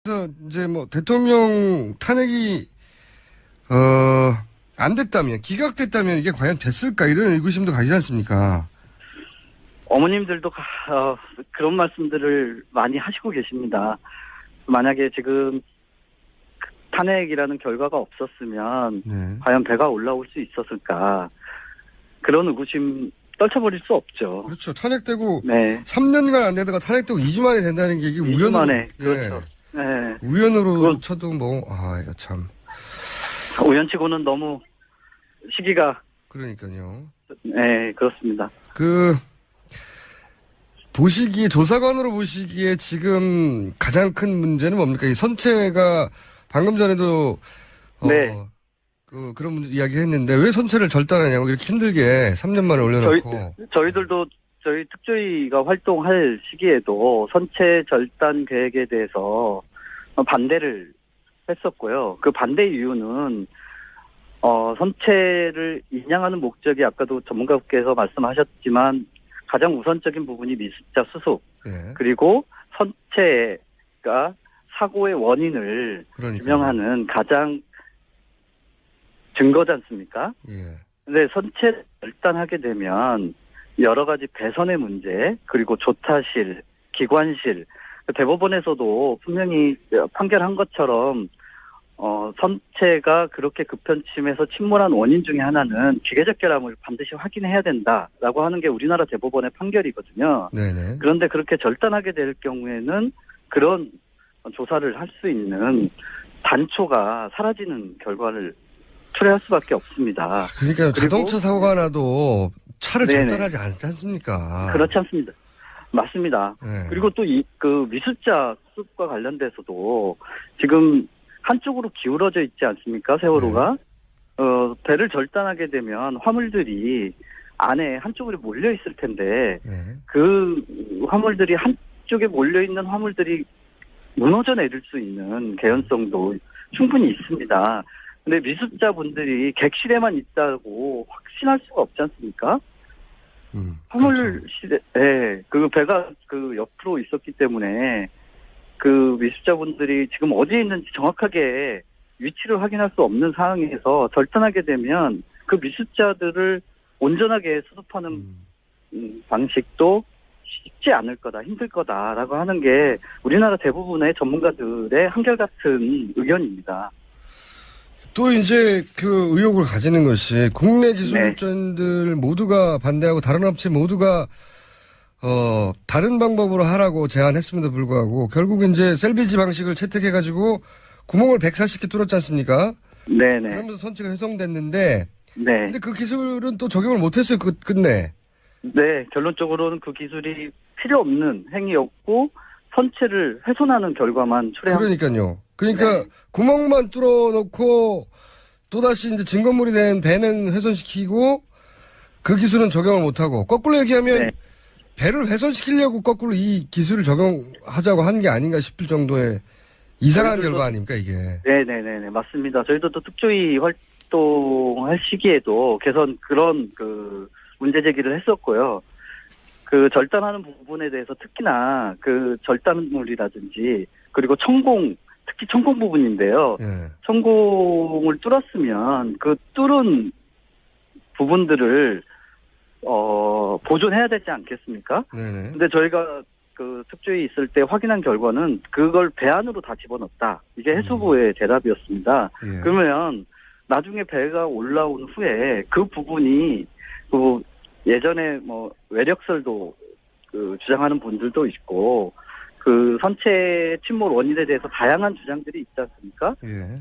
그래서 이제 뭐 대통령 탄핵이 안 됐다면, 기각됐다면 이게 과연 됐을까 이런 의구심도 가지지 않습니까? 어머님들도 그런 말씀들을 많이 하시고 계십니다. 만약에 지금 탄핵이라는 결과가 없었으면 네. 과연 배가 올라올 수 있었을까? 그런 의구심 떨쳐버릴 수 없죠. 그렇죠. 탄핵되고 네. 3년간 안 되다가 탄핵되고 2주 만에 된다는 게 이게 2주 우연으로. 만에. 그렇죠. 예. 네. 우연으로 쳐도 뭐, 이거 참. 우연치고는 너무 시기가. 그러니까요. 네, 그렇습니다. 조사관으로 보시기에 지금 가장 큰 문제는 뭡니까? 이 선체가 방금 전에도, 네. 그런 문제 이야기 했는데 왜 선체를 절단하냐고 이렇게 힘들게 3년 만에 올려놓고. 저희들도 저희 특조위가 활동할 시기에도 선체 절단 계획에 대해서 반대를 했었고요. 그 반대 이유는 선체를 인양하는 목적이 아까도 전문가께서 말씀하셨지만 가장 우선적인 부분이 미습자 수속, 예. 그리고 선체가 사고의 원인을 규명하는 가장 증거지 않습니까? 예. 근데 선체 절단하게 되면 여러 가지 배선의 문제, 그리고 조타실, 기관실, 대법원에서도 분명히 판결한 것처럼 선체가 그렇게 급편침해서 침몰한 원인 중에 하나는 기계적 결함을 반드시 확인해야 된다라고 하는 게 우리나라 대법원의 판결이거든요. 네네. 그런데 그렇게 절단하게 될 경우에는 그런 조사를 할 수 있는 단초가 사라지는 결과를 초래할 수밖에 없습니다. 그러니까 자동차 사고가 나도 차를 네네. 절단하지 않지 않습니까? 그렇지 않습니다. 맞습니다. 네. 그리고 또 그 미술자 수습과 관련돼서도 지금 한쪽으로 기울어져 있지 않습니까? 세월호가. 배를 절단하게 되면 화물들이 안에 한쪽으로 몰려 있을 텐데 네. 그 화물들이 한쪽에 몰려 있는 화물들이 무너져 내릴 수 있는 개연성도 충분히 있습니다. 근데 미습자분들이 객실에만 있다고 확신할 수가 없지 않습니까? 화물실에, 네, 그 배가 그 옆으로 있었기 때문에 그 미습자분들이 지금 어디에 있는지 정확하게 위치를 확인할 수 없는 상황에서 절단하게 되면 그 미습자들을 온전하게 수습하는 방식도 쉽지 않을 거다, 힘들 거다라고 하는 게 우리나라 대부분의 전문가들의 한결같은 의견입니다. 또 이제 그 의혹을 가지는 것이 국내 기술자들 모두가 반대하고 다른 업체 모두가 다른 방법으로 하라고 제안했음에도 불구하고 결국 이제 셀비지 방식을 채택해가지고 구멍을 140개 뚫었지 않습니까? 네네. 그러면서 선체가 훼손됐는데. 네. 근데 그 기술은 또 적용을 못했어요. 끝내. 네. 결론적으로는 그 기술이 필요 없는 행위였고 선체를 훼손하는 결과만 초래합니다. 그러니까요. 그러니까 네. 구멍만 뚫어놓고 또다시 이제 증거물이 된 배는 훼손시키고 그 기술은 적용을 못하고 거꾸로 얘기하면 네. 배를 훼손시키려고 거꾸로 이 기술을 적용하자고 한 게 아닌가 싶을 정도의 이상한 결과 아닙니까 이게. 네네네 맞습니다. 저희도 또 특조위 활동할 시기에도 개선 그런 그 문제 제기를 했었고요. 그 절단하는 부분에 대해서 특히나 그 절단물이라든지 그리고 특히 천공 부분인데요. 예. 천공을 뚫었으면 그 뚫은 부분들을 보존해야 되지 않겠습니까? 네네. 근데 저희가 그 특조위 있을 때 확인한 결과는 그걸 배 안으로 다 집어넣었다. 이게 해수부의 대답이었습니다. 예. 그러면 나중에 배가 올라온 후에 그 부분이 그 예전에 뭐 외력설도 그 주장하는 분들도 있고 그 선체 침몰 원인에 대해서 다양한 주장들이 있지 않습니까? 예.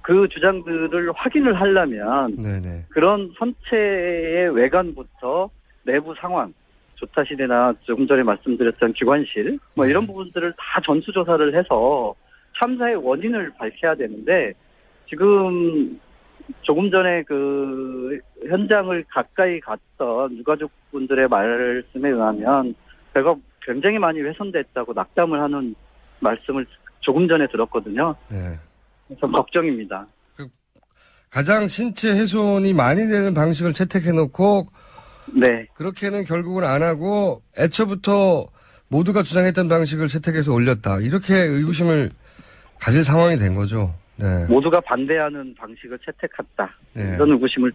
그 주장들을 확인을 하려면 네네. 그런 선체의 외관부터 내부 상황, 조타실이나 조금 전에 말씀드렸던 기관실 뭐 이런 부분들을 다 전수조사를 해서 참사의 원인을 밝혀야 되는데 지금 조금 전에 그 현장을 가까이 갔던 유가족분들의 말씀에 의하면 배가 굉장히 많이 훼손됐다고 낙담을 하는 말씀을 조금 전에 들었거든요. 네. 그래서 걱정입니다. 가장 신체 훼손이 많이 되는 방식을 채택해놓고 네. 그렇게는 결국은 안 하고 애초부터 모두가 주장했던 방식을 채택해서 올렸다. 이렇게 의구심을 가질 상황이 된 거죠. 네. 모두가 반대하는 방식을 채택했다. 네. 이런 의구심을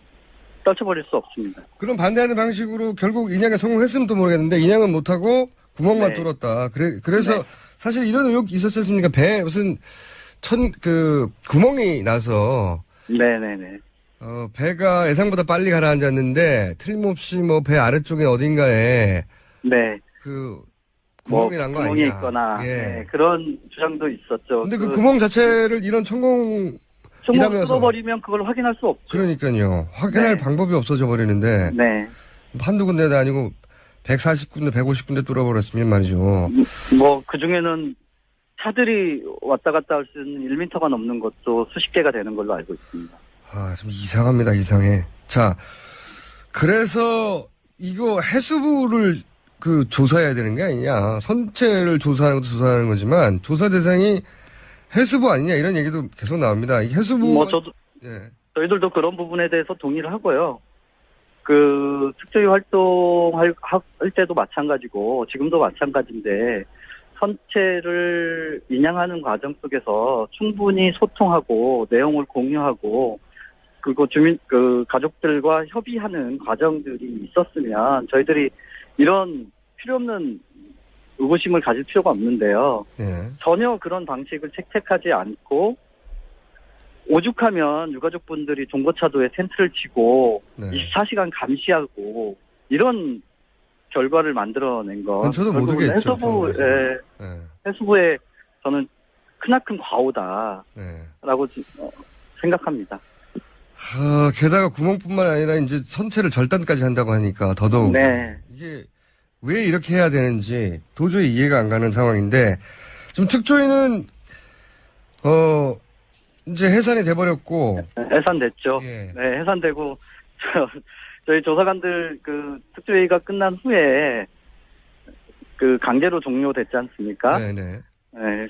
떨쳐버릴 수 없습니다. 그럼 반대하는 방식으로 결국 인양에 성공했으면 또 모르겠는데 인양은 못하고 구멍만 네. 뚫었다. 그래서 네. 사실 이런 의혹이 있었지 않습니까? 배에 무슨 구멍이 나서 네네네. 배가 예상보다 빨리 가라앉았는데 틀림없이 뭐 배 아래쪽에 어딘가에 네. 그 구멍이 난 거 구멍이 아니냐. 있거나 예. 네, 그런 주장도 있었죠. 근데 그 구멍 자체를 이런 천공이라면서 뚫어버리면 그걸 확인할 수 없죠. 그러니까요. 확인할 네. 방법이 없어져 버리는데 네. 한두 군데도 아니고 140군데, 150군데 뚫어버렸으면 말이죠. 뭐 그중에는 차들이 왔다 갔다 할 수 있는 1m가 넘는 것도 수십 개가 되는 걸로 알고 있습니다. 아, 좀 이상합니다. 이상해. 자, 그래서 이거 해수부를 조사해야 되는 게 아니냐. 선체를 조사하는 것도 조사하는 거지만 조사 대상이 해수부 아니냐 이런 얘기도 계속 나옵니다. 이 해수부 뭐 예. 저희들도 그런 부분에 대해서 동의를 하고요. 그 특조위 활동할 때도 마찬가지고 지금도 마찬가지인데 선체를 인양하는 과정 속에서 충분히 소통하고 내용을 공유하고 그리고 가족들과 협의하는 과정들이 있었으면 저희들이 이런 필요 없는 의구심을 가질 필요가 없는데요. 예. 전혀 그런 방식을 채택하지 않고 오죽하면 유가족분들이 동거차도에 텐트를 치고 네. 24시간 감시하고 이런 결과를 만들어낸 건 그건 저도 못 오겠죠. 해수부의 저는 크나큰 과오다라고 네. 생각합니다. 게다가 구멍뿐만 아니라 이제 선체를 절단까지 한다고 하니까 더더욱 네. 이게 왜 이렇게 해야 되는지 도저히 이해가 안 가는 상황인데 지금 특조위는 이제 해산이 돼버렸고 해산됐죠. 예. 네, 해산되고 저희 조사관들 특조위가 끝난 후에 강제로 종료됐지 않습니까? 네네. 네,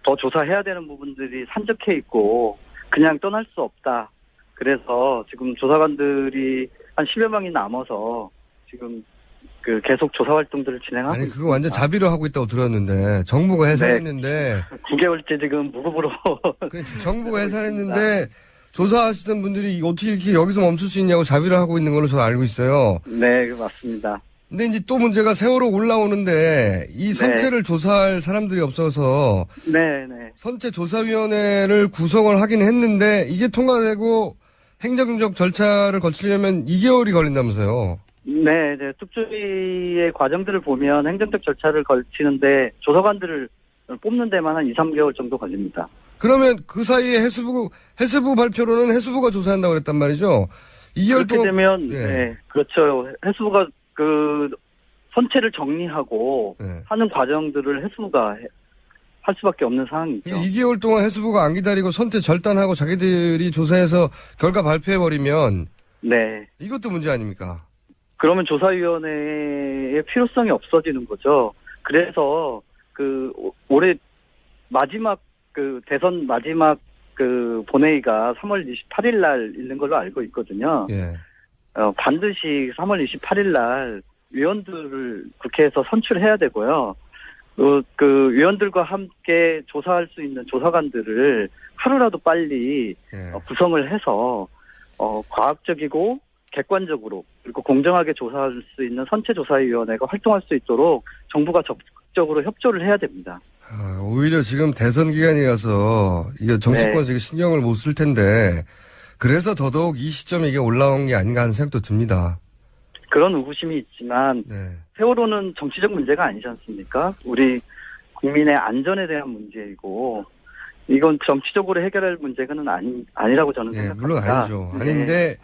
더 조사해야 되는 부분들이 산적해 있고 그냥 떠날 수 없다. 그래서 지금 조사관들이 한 10여 명이 남아서 지금 계속 조사 활동들을 진행하고 아니 있습니다. 그거 완전 자비로 하고 있다고 들었는데 정부가 해산했는데 9개월째 지금 무급으로 정부가 해산했는데 조사하시던 분들이 어떻게 이렇게 여기서 멈출 수 있냐고 자비로 하고 있는 걸로 저는 알고 있어요. 네, 맞습니다. 근데 이제 또 문제가 세월호 올라오는데 이 선체를 조사할 사람들이 없어서 네. 선체 조사위원회를 구성을 하긴 했는데 이게 통과되고 행정적 절차를 거치려면 2개월이 걸린다면서요. 네. 특조위의 과정들을 보면 행정적 절차를 거치는데 조사관들을 뽑는 데만 한 2, 3개월 정도 걸립니다. 그러면 그 사이에 해수부 발표로는 해수부가 조사한다고 그랬단 말이죠. 2개월 그렇게 동안 되면 예. 네, 그렇죠. 해수부가 선체를 정리하고 네. 하는 과정들을 해수부가 할 수밖에 없는 상황이죠. 2개월 동안 해수부가 안 기다리고 선체 절단하고 자기들이 조사해서 결과 발표해버리면 네. 이것도 문제 아닙니까? 그러면 조사위원회의 필요성이 없어지는 거죠. 그래서 올해 마지막 대선 마지막 본회의가 3월 28일 날 있는 걸로 알고 있거든요. 예. 반드시 3월 28일 날 위원들을 국회에서 선출해야 되고요. 위원들과 함께 조사할 수 있는 조사관들을 하루라도 빨리 예. 구성을 해서 과학적이고 객관적으로 그리고 공정하게 조사할 수 있는 선체조사위원회가 활동할 수 있도록 정부가 적극적으로 협조를 해야 됩니다. 오히려 지금 대선 기간이라서 이게 정치권에서 네. 신경을 못 쓸 텐데 그래서 더더욱 이 시점에 이게 올라온 게 아닌가 하는 생각도 듭니다. 그런 의구심이 있지만 네. 세월호는 정치적 문제가 아니지 않습니까? 우리 국민의 안전에 대한 문제이고 이건 정치적으로 해결할 문제는 아니라고 저는 생각합니다. 물론 아니죠. 네. 아닌데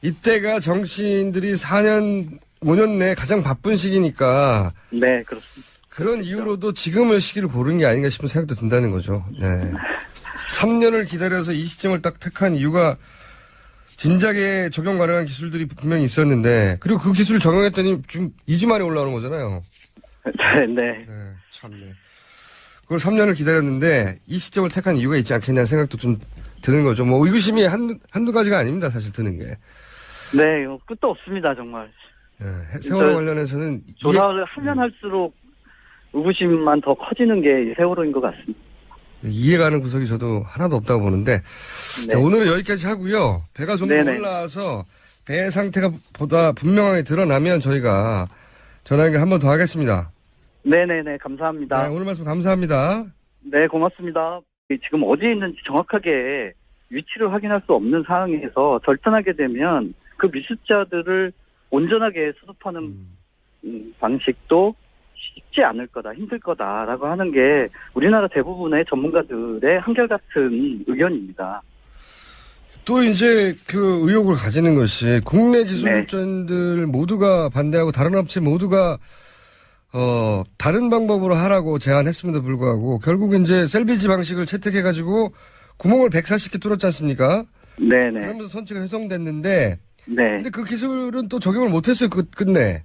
이때가 정치인들이 4년, 5년 내에 가장 바쁜 시기니까 네, 그렇습니다. 그런 이유로도 지금의 시기를 고른 게 아닌가 싶은 생각도 든다는 거죠. 네. 3년을 기다려서 이 시점을 딱 택한 이유가 진작에 적용 가능한 기술들이 분명히 있었는데 그리고 그 기술을 적용했더니 지금 2주 만에 올라오는 거잖아요. 네. 참네. 그걸 3년을 기다렸는데 이 시점을 택한 이유가 있지 않겠냐는 생각도 좀 드는 거죠. 뭐 의구심이 한두 가지가 아닙니다. 사실 드는 게. 네, 끝도 없습니다. 정말. 세월호 관련해서는 조사를 하면 할수록 의구심만 더 커지는 게 세월호인 것 같습니다. 이해가는 구석이 저도 하나도 없다고 보는데 네. 자, 오늘은 여기까지 하고요. 배가 좀 더 네네. 올라와서 배 상태가 보다 분명하게 드러나면 저희가 전화 연결 한 번 더 하겠습니다. 네네네, 감사합니다. 네, 오늘 말씀 감사합니다. 네, 고맙습니다. 지금 어디에 있는지 정확하게 위치를 확인할 수 없는 상황에서 절단하게 되면 그 미수자들을 온전하게 수습하는 방식도 쉽지 않을 거다, 힘들 거다라고 하는 게 우리나라 대부분의 전문가들의 한결같은 의견입니다. 또 이제 그 의혹을 가지는 것이 국내 기술자들 모두가 반대하고 다른 업체 모두가 다른 방법으로 하라고 제안했음에도 불구하고 결국 이제 셀비지 방식을 채택해가지고 구멍을 140개 뚫었지 않습니까? 네네. 그러면서 선체가 훼손됐는데 네. 근데 그 기술은 또 적용을 못했어요. 끝내.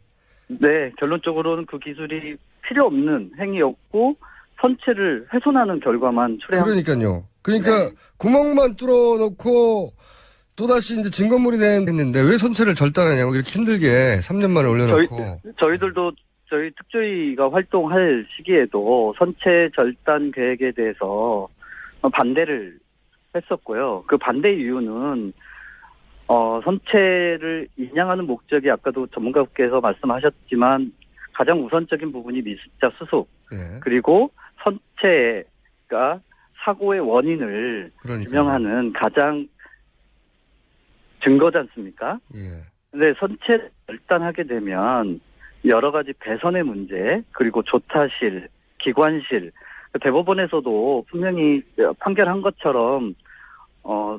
네, 결론적으로는 그 기술이 필요 없는 행위였고 선체를 훼손하는 결과만 초래한. 그러니까요. 그러니까 네. 구멍만 뚫어놓고 또다시 이제 증거물이 됐는데 왜 선체를 절단하냐고 이렇게 힘들게 3년 만에 올려놓고. 저희들도 저희 특조위가 활동할 시기에도 선체 절단 계획에 대해서 반대를 했었고요. 그 반대 이유는 선체를 인양하는 목적이 아까도 전문가께서 말씀하셨지만 가장 우선적인 부분이 미수자 수습, 예. 그리고 선체가 사고의 원인을 그러니까요. 규명하는 가장 증거지 않습니까? 예. 근데 선체 절단하게 되면 여러 가지 배선의 문제, 그리고 조타실, 기관실, 대법원에서도 분명히 판결한 것처럼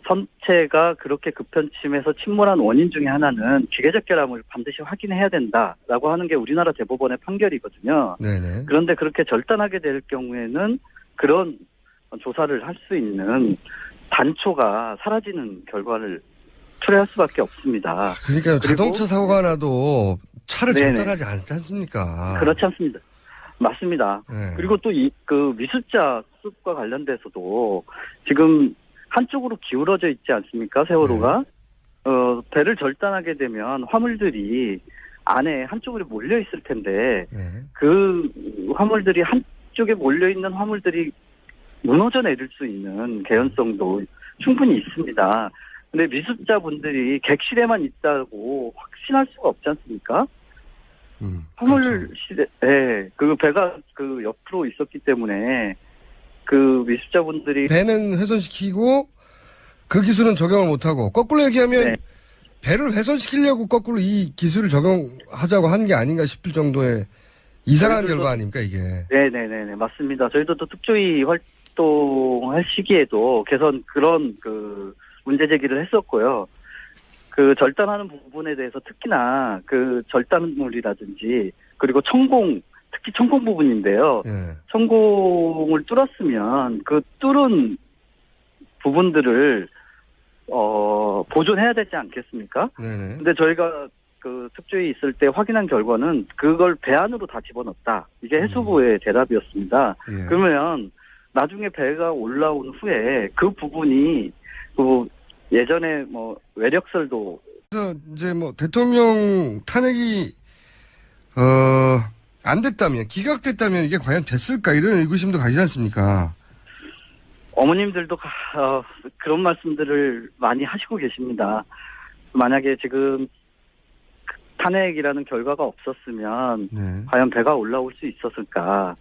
선체가 그렇게 급편침해서 침몰한 원인 중에 하나는 기계적 결함을 반드시 확인해야 된다라고 하는 게 우리나라 대법원의 판결이거든요. 네네. 그런데 그렇게 절단하게 될 경우에는 그런 조사를 할 수 있는 단초가 사라지는 결과를 초래할 수밖에 없습니다. 그러니까 그리고- 자동차 사고가 나도 차를 네네. 절단하지 않지 않습니까? 그렇지 않습니다. 맞습니다. 네. 그리고 또 그 미수자 수습과 관련돼서도 지금 한쪽으로 기울어져 있지 않습니까? 세월호가. 배를 절단하게 되면 화물들이 안에 한쪽으로 몰려 있을 텐데 네. 그 화물들이 한쪽에 몰려 있는 화물들이 무너져 내릴 수 있는 개연성도 충분히 있습니다. 근데 미수자분들이 객실에만 있다고 확신할 수가 없지 않습니까? 그렇죠. 화물실에, 네, 그 배가 그 옆으로 있었기 때문에 그 미수자분들이 배는 훼손시키고 그 기술은 적용을 못하고 거꾸로 얘기하면 네. 배를 훼손시키려고 거꾸로 이 기술을 적용하자고 한 게 아닌가 싶을 정도의 이상한 저희들도- 결과 아닙니까 이게. 네네네 맞습니다. 저희도 또 특조위 활동할 시기에도 개선 그런 그 문제 제기를 했었고요. 그 절단하는 부분에 대해서 특히나 그 절단물이라든지 그리고 천공, 특히 천공 부분인데요. 예. 천공을 뚫었으면 그 뚫은 부분들을 보존해야 되지 않겠습니까? 네네. 근데 저희가 그 특조위 있을 때 확인한 결과는 그걸 배 안으로 다 집어넣었다. 이게 해수부의 대답이었습니다. 예. 그러면 나중에 배가 올라온 후에 그 부분이 그 예전에 뭐 외력설도 그래서 이제 뭐 대통령 탄핵이 안 됐다면 기각됐다면 이게 과연 됐을까 이런 의구심도 가지지 않습니까? 어머님들도 그런 말씀들을 많이 하시고 계십니다. 만약에 지금 탄핵이라는 결과가 없었으면 네. 과연 배가 올라올 수 있었을까?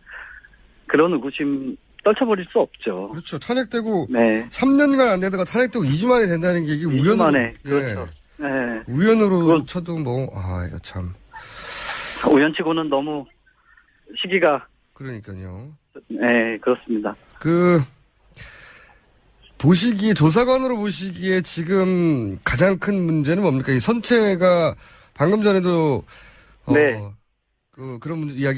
그런 의구심 떨쳐버릴 수 없죠. 그렇죠. 탄핵되고 네. 3년간 안 되다가 탄핵되고 2주 만에 된다는 게 이게 2주 우연으로 만에 예. 그렇죠. 네. 우연으로 그건- 쳐도 뭐 이거 참 우연치고는 너무 시기가 그러니까요. 네 그렇습니다. 그 보시기에 조사관으로 보시기에 지금 가장 큰 문제는 뭡니까? 이 선체가 방금 전에도 네. 그런 문제 이야기